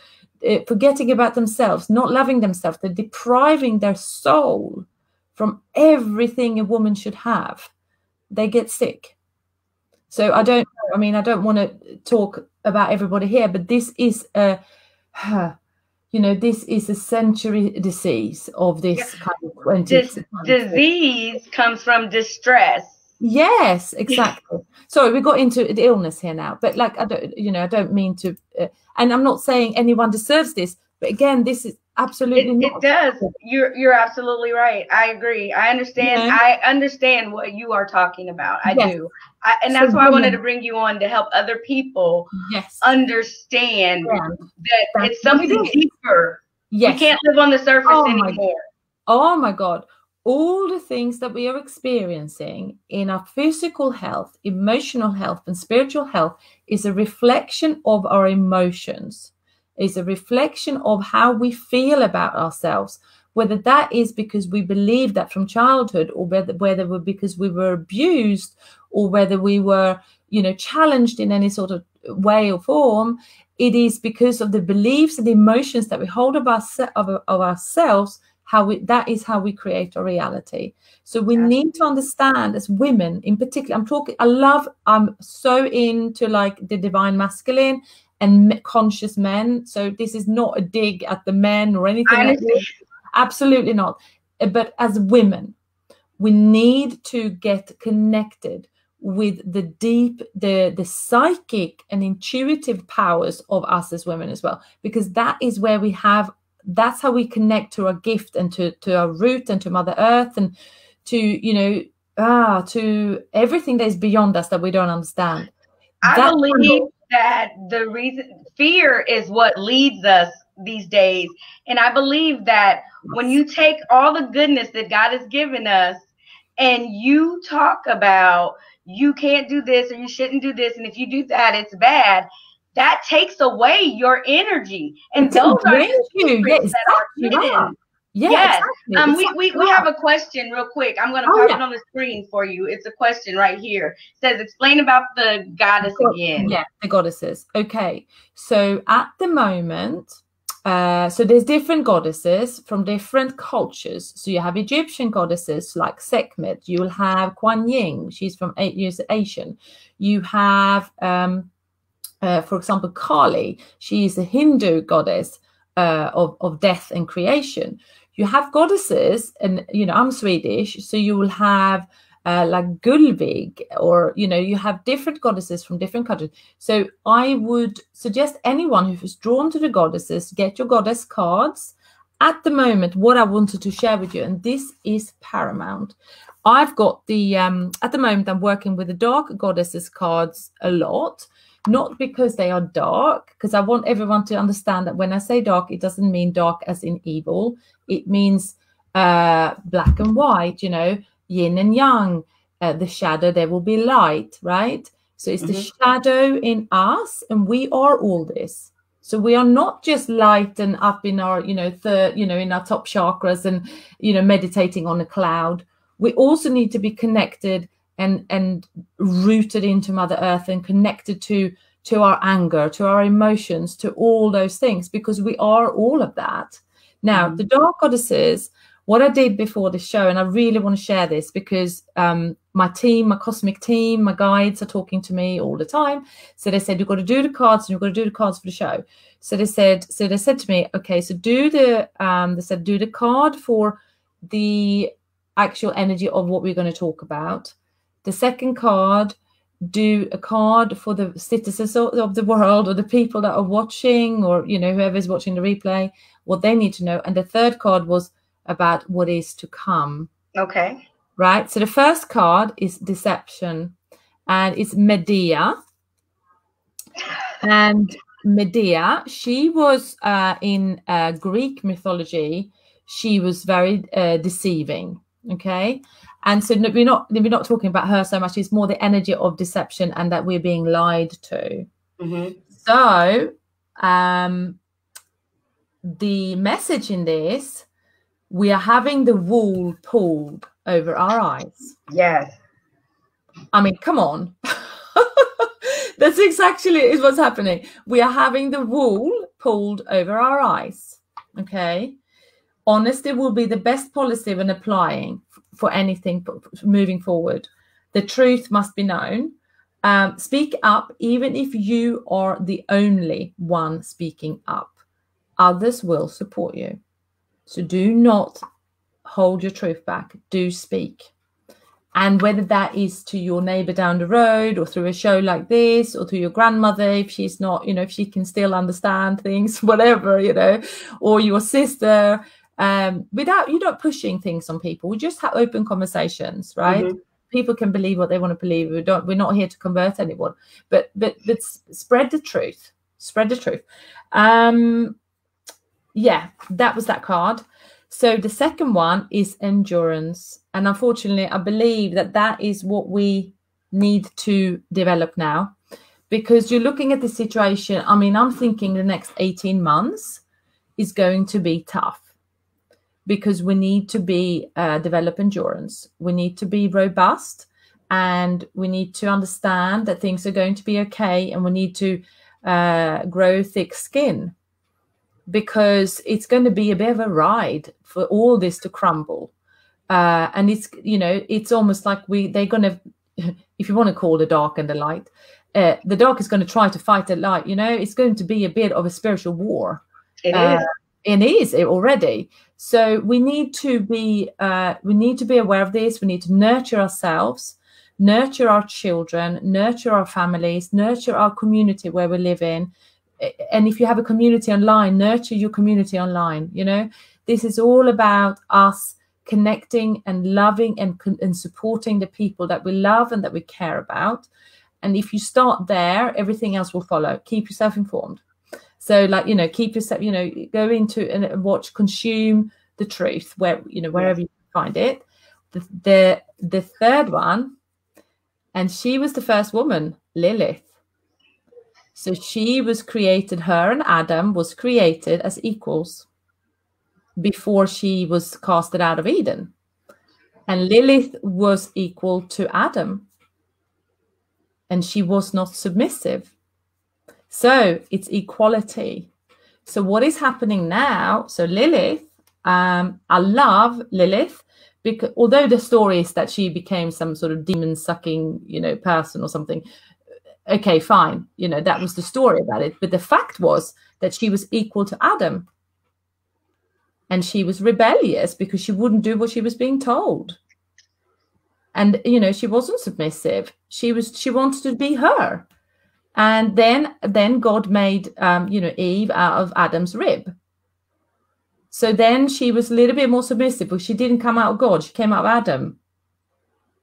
forgetting about themselves, not loving themselves. They're depriving their soul from everything a woman should have. They get sick. So I don't want to talk about everybody here, but this is this is a century disease of this kind of 20th disease comes from distress. Yes, exactly. Sorry, we got into the illness here now, but I don't mean to, and I'm not saying anyone deserves this, but again, this is absolutely not. It does. You're absolutely right. I agree. I understand. Yeah. I understand what you are talking about. I do. And that's why I wanted to bring you on, to help other people understand that it's something deeper. Yes. We can't live on the surface anymore. Oh my God. All the things that we are experiencing in our physical health, emotional health, and spiritual health is a reflection of our emotions. Is a reflection of how we feel about ourselves, whether that is because we believe that from childhood, or whether because we were abused, or whether we were, challenged in any sort of way or form. It is because of the beliefs and the emotions that we hold of ourselves. That is how we create our reality. So we need to understand, as women in particular, I'm so into the divine masculine and conscious men. So this is not a dig at the men or anything like this. Absolutely not. But as women, we need to get connected with the deep, the psychic and intuitive powers of us as women as well, because that is where that's how we connect to our gift and to our root and to Mother Earth and to, to everything that is beyond us that we don't understand. I believe that the reason fear is what leads us these days. And I believe that when you take all the goodness that God has given us and you talk about you can't do this or you shouldn't do this, and if you do that, it's bad, that takes away your energy. And those are the secrets that are hidden. Yes. Exactly. We have a question real quick. I'm going to pop it on the screen for you. It's a question right here. It says, explain about the goddess again. Yeah, the goddesses. Okay. So at the moment, so there's different goddesses from different cultures. So you have Egyptian goddesses like Sekhmet. You will have Kuan Yin. She's from Asian. You have, for example, Kali. She is a Hindu goddess of death and creation. You have goddesses, and I'm Swedish, so you will have like Gulvig, or you have different goddesses from different countries. So I would suggest anyone who is drawn to the goddesses, get your goddess cards. At the moment, what I wanted to share with you, and this is paramount, I've got the at the moment I'm working with the dark goddesses cards a lot. Not because they are dark, because I want everyone to understand that when I say dark, it doesn't mean dark as in evil. It means black and white, yin and yang, the shadow, there will be light, right? So it's the shadow in us, and we are all this. So we are not just light and up in our, in our top chakras and, meditating on a cloud. We also need to be connected and rooted into Mother Earth and connected to our anger, to our emotions, to all those things, because we are all of that. Now, the Dark Goddesses, what I did before the show, and I really want to share this because my team, my cosmic team, my guides are talking to me all the time. So they said, you've got to do the cards and you've got to do the cards for the show. So they said to me, okay, so do the card for the actual energy of what we're going to talk about. The second card, do a card for the citizens of the world, or the people that are watching, or whoever's watching the replay, what they need to know. And the third card was about what is to come. Okay. Right. So the first card is deception, and it's Medea. And Medea, she was in Greek mythology, she was very deceiving. Okay. And so we're not talking about her so much. It's more the energy of deception and that we're being lied to. So the message in this, we are having the wool pulled over our eyes. Yes. I mean, come on. That's exactly is what's happening. We are having the wool pulled over our eyes. Okay. Honesty will be the best policy when applying for anything moving forward. The truth must be known. Speak up, even if you are the only one speaking up. Others will support you. So do not hold your truth back. Do speak. And whether that is to your neighbor down the road, or through a show like this, or to your grandmother, if she's not, if she can still understand things, whatever, or your sister, without you not pushing things on people. We just have open conversations, right? People can believe what they want to believe. We're not here to convert anyone, but spread the truth. Spread the truth. Yeah, that was that card. So the second one is endurance. And unfortunately, I believe that is what we need to develop now, because you're looking at the situation. I mean, I'm thinking the next 18 months is going to be tough, because we need to develop endurance. We need to be robust, and we need to understand that things are going to be okay. And we need to grow thick skin, because it's going to be a bit of a ride for all this to crumble. And it's almost like they're going to, if you want to call the dark and the light, the dark is going to try to fight the light. It's going to be a bit of a spiritual war. It is already. So we need to be aware of this. We need to nurture ourselves, nurture our children, nurture our families, nurture our community where we live in. And if you have a community online, nurture your community online. This is all about us connecting and loving and supporting the people that we love and that we care about. And if you start there, everything else will follow. Keep yourself informed. So keep yourself, go into and watch, consume the truth wherever you find it. The third one, and she was the first woman, Lilith. So she was created, her and Adam was created as equals before she was casted out of Eden. And Lilith was equal to Adam. And she was not submissive. So it's equality. So what is happening now? So Lilith, I love Lilith, because although the story is that she became some sort of demon-sucking, person or something. Okay, fine. That was the story about it. But the fact was that she was equal to Adam. And she was rebellious because she wouldn't do what she was being told. And, she wasn't submissive. She wanted to be her. And then God made, Eve out of Adam's rib. So then she was a little bit more submissive, but she didn't come out of God. She came out of Adam.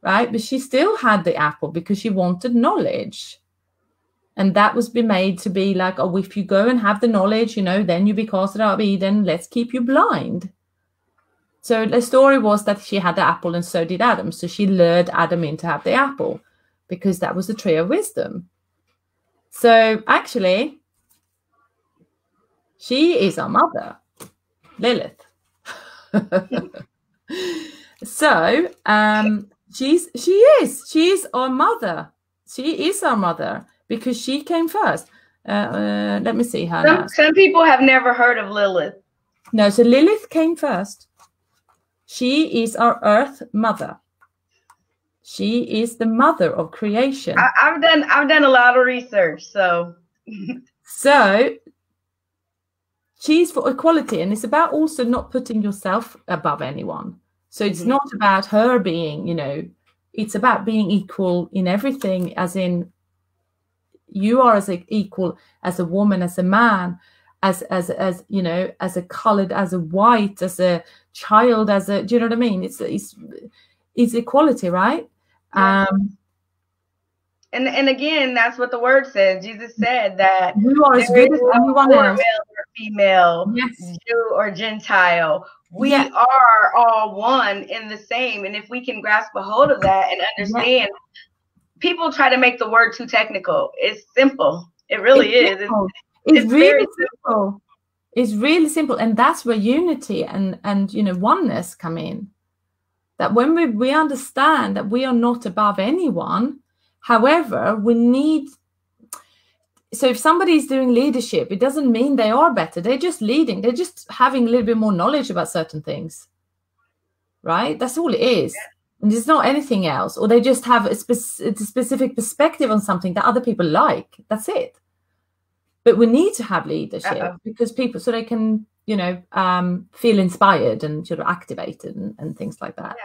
Right? But she still had the apple because she wanted knowledge. And that was made to be like, oh, if you go and have the knowledge, then you be casted out of Eden. Let's keep you blind. So the story was that she had the apple and so did Adam. So she lured Adam in to have the apple because that was the tree of wisdom. So actually, she is our mother, Lilith. So she is our mother. She is our mother because she came first. Let me see her now. Some people have never heard of Lilith. No, so Lilith came first. She is our earth mother. She is the mother of creation. I've done a lot of research, so she's for equality, and it's about also not putting yourself above anyone. So it's not about her being, it's about being equal in everything, as in you are as equal as a woman, as a man, as as a colored, as a white, as a child, do you know what I mean? It's equality, right? Yes. And again, that's what the word says. Jesus said that you are as good as anyone else, male or female, yes, Jew or Gentile. We are all one in the same. And if we can grasp a hold of that and understand, people try to make the word too technical. It's simple. It really is. It's really very simple. It's really simple. And that's where unity and oneness come in. That when we understand that we are not above anyone, however, we need. So if somebody is doing leadership, it doesn't mean they are better. They're just leading. They're just having a little bit more knowledge about certain things, right? That's all it is. And it's not anything else. Or they just have a specific perspective on something that other people like. That's it. But we need to have leadership because people, so they can, feel inspired and sort of activated and things like that.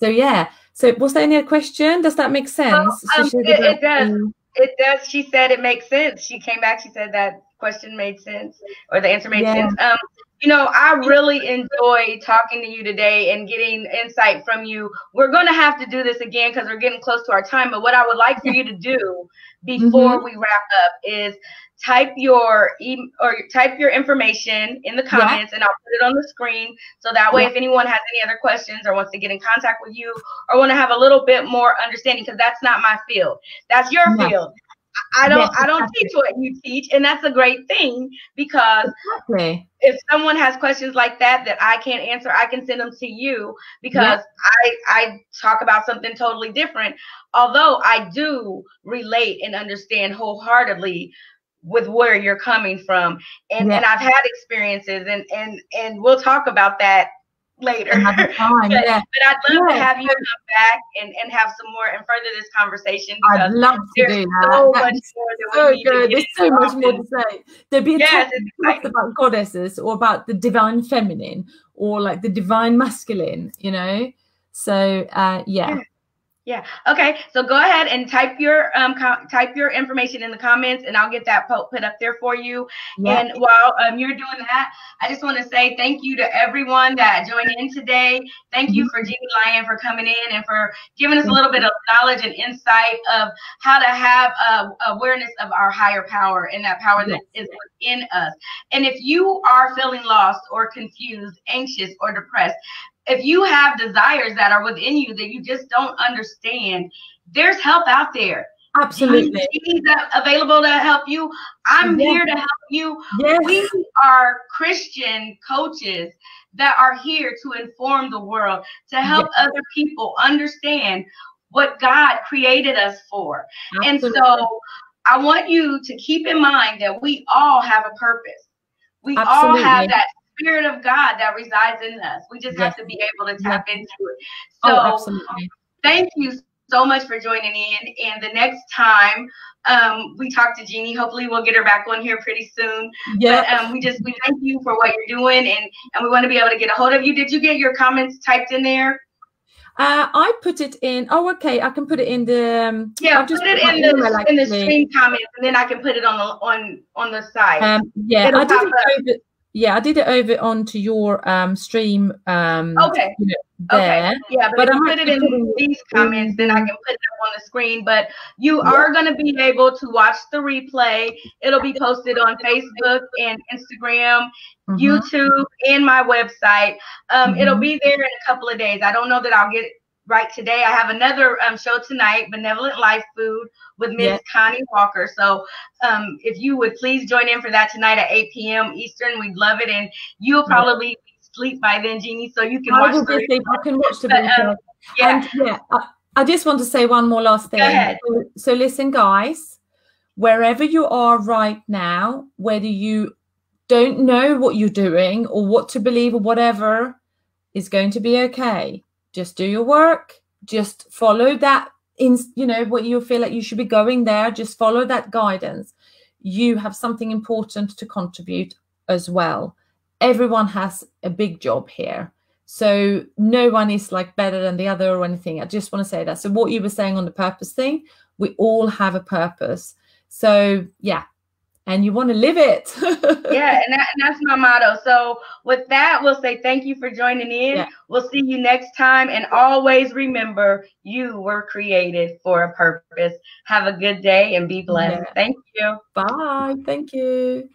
Yeah. So was there any question? Does that make sense? It does. It does. She said it makes sense. She came back. She said that question made sense, or the answer made sense. I really enjoy talking to you today and getting insight from you. We're going to have to do this again because we're getting close to our time. But what I would like for you to do before we wrap up is type your information in the comments, and I'll put it on the screen. So that way, if anyone has any other questions or wants to get in contact with you or want to have a little bit more understanding, because that's not my field, that's your field. I don't teach what you teach, and that's a great thing, because if someone has questions like that I can't answer, I can send them to you, because I talk about something totally different, although I do relate and understand wholeheartedly with where you're coming from, and I've had experiences, and we'll talk about that later. But I'd love to have you come back and have some more and further this conversation, because I'd love to do that. So much more that we need to get There's so much more to say. There'd be a talk about goddesses, or about the divine feminine, or like the divine masculine, So Yeah. Okay. So go ahead and type your information in the comments, and I'll get that put up there for you. Yeah. And while you're doing that, I just want to say thank you to everyone that joined in today. Thank you for Jeannie Lyon for coming in and for giving us a little bit of knowledge and insight of how to have awareness of our higher power and that power that is within us. And if you are feeling lost or confused, anxious or depressed, if you have desires that are within you that you just don't understand, there's help out there. Absolutely. Jeannie's available to help you. I'm here to help you. Yes. We are Christian coaches that are here to inform the world, to help other people understand what God created us for. Absolutely. And so I want you to keep in mind that we all have a purpose. We all have that Spirit of God that resides in us. We just have to be able to tap into it. So thank you so much for joining in. And the next time we talk to Jeannie, hopefully we'll get her back on here pretty soon. But we thank you for what you're doing, and we want to be able to get a hold of you. Did you get your comments typed in there? I put it in. Oh, okay. I can put it in the. Put it in the stream comments, and then I can put it on the side. I didn't know that. Yeah, I did it over onto your stream. Okay. You know, Okay. there. Yeah, but if you put it in these comments, then I can put it up on the screen. But you are going to be able to watch the replay. It'll be posted on Facebook and Instagram, YouTube, and my website. It'll be there in a couple of days. I don't know that I'll get it right today. I have another show tonight, Benevolent Life Food with Miss Connie Walker. So if you would please join in for that tonight at 8 p.m. Eastern, we'd love it. And you'll probably sleep by then, Jeannie, so you can watch the replay. I can watch the replay. And I just want to say one more last thing. Go ahead. So listen, guys, wherever you are right now, whether you don't know what you're doing or what to believe or whatever, is going to be okay. Just do your work. Just follow that, what you feel like you should be going there. Just follow that guidance. You have something important to contribute as well. Everyone has a big job here. So no one is like better than the other or anything. I just want to say that. So what you were saying on the purpose thing, we all have a purpose. So yeah, and you want to live it. Yeah, and that's my motto. So with that, we'll say thank you for joining in. Yeah. We'll see you next time. And always remember, you were created for a purpose. Have a good day and be blessed. Yeah. Thank you. Bye. Thank you.